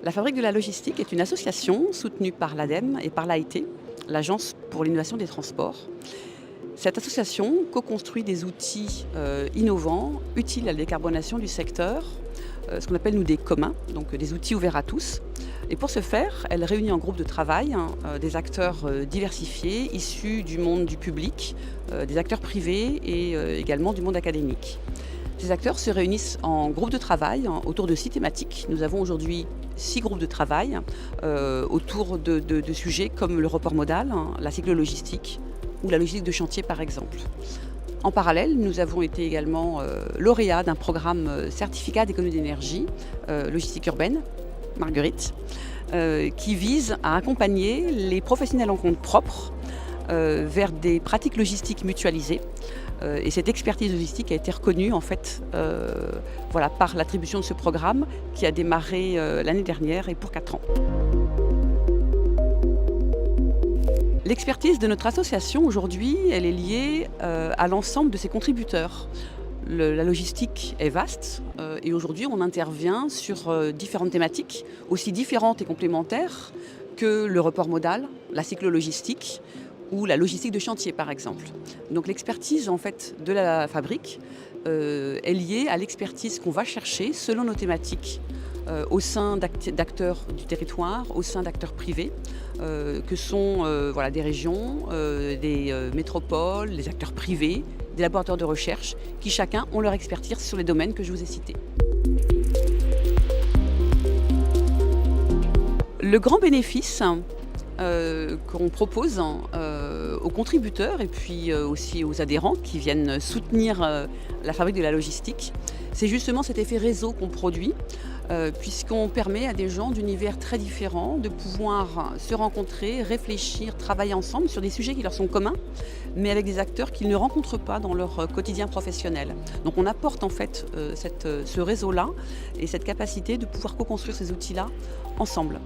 La Fabrique de la Logistique est une association soutenue par l'ADEME et par l'AIT, l'Agence pour l'innovation des transports. Cette association co-construit des outils innovants, utiles à la décarbonation du secteur, ce qu'on appelle nous des communs, donc des outils ouverts à tous. Et pour ce faire, elle réunit en groupe de travail des acteurs diversifiés, issus du monde du public, des acteurs privés et également du monde académique. Ces acteurs se réunissent en groupe de travail autour de 6 thématiques. Nous avons aujourd'hui 6 groupes de travail autour de sujets comme le report modal, la cyclo-logistique ou la logistique de chantier par exemple. En parallèle, nous avons été également lauréats d'un programme certificat d'économie d'énergie, logistique urbaine, Marguerite, qui vise à accompagner les professionnels en compte propre vers des pratiques logistiques mutualisées. Et cette expertise logistique a été reconnue en fait, par l'attribution de ce programme qui a démarré l'année dernière et pour 4 ans. L'expertise de notre association aujourd'hui, elle est liée à l'ensemble de ses contributeurs. La logistique est vaste et aujourd'hui on intervient sur différentes thématiques, aussi différentes et complémentaires que le report modal, la cyclo-logistique ou la logistique de chantier par exemple. Donc l'expertise en fait de la fabrique est liée à l'expertise qu'on va chercher selon nos thématiques au sein d'acteurs du territoire, au sein d'acteurs privés, que sont des régions, des métropoles, des acteurs privés, des laboratoires de recherche, qui chacun ont leur expertise sur les domaines que je vous ai cités. Le grand bénéfice qu'on propose aux contributeurs et puis aussi aux adhérents qui viennent soutenir la fabrique de la logistique, c'est justement cet effet réseau qu'on produit, puisqu'on permet à des gens d'univers très différents de pouvoir se rencontrer, réfléchir, travailler ensemble sur des sujets qui leur sont communs, mais avec des acteurs qu'ils ne rencontrent pas dans leur quotidien professionnel. Donc on apporte en fait ce réseau-là et cette capacité de pouvoir co-construire ces outils-là ensemble.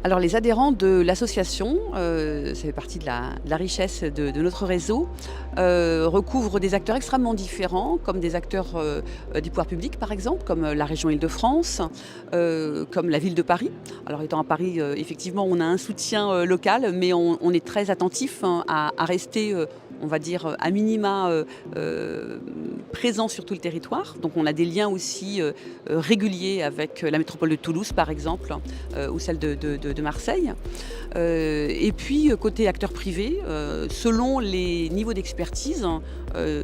Alors les adhérents de l'association, ça fait partie de la richesse de notre réseau, recouvrent des acteurs extrêmement différents, comme des acteurs du pouvoir public par exemple, comme la région Île-de-France, comme la ville de Paris. Alors étant à Paris, effectivement on a un soutien local, mais on est très attentif à rester on va dire à minima présent sur tout le territoire. Donc on a des liens aussi réguliers avec la métropole de Toulouse par exemple, ou celle de Marseille. Et puis côté acteurs privés, selon les niveaux d'expertise,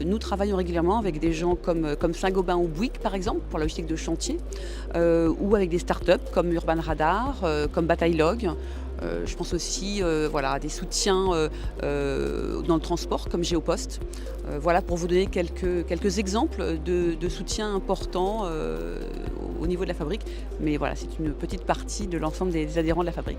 nous travaillons régulièrement avec des gens comme Saint-Gobain ou Bouygues par exemple pour la logistique de chantier, ou avec des startups comme Urban Radar, comme Bataillog. Je pense aussi à des soutiens dans le transport comme Géopost. Voilà pour vous donner quelques exemples de soutien importants au niveau de la fabrique. Mais voilà, c'est une petite partie de l'ensemble des adhérents de la fabrique.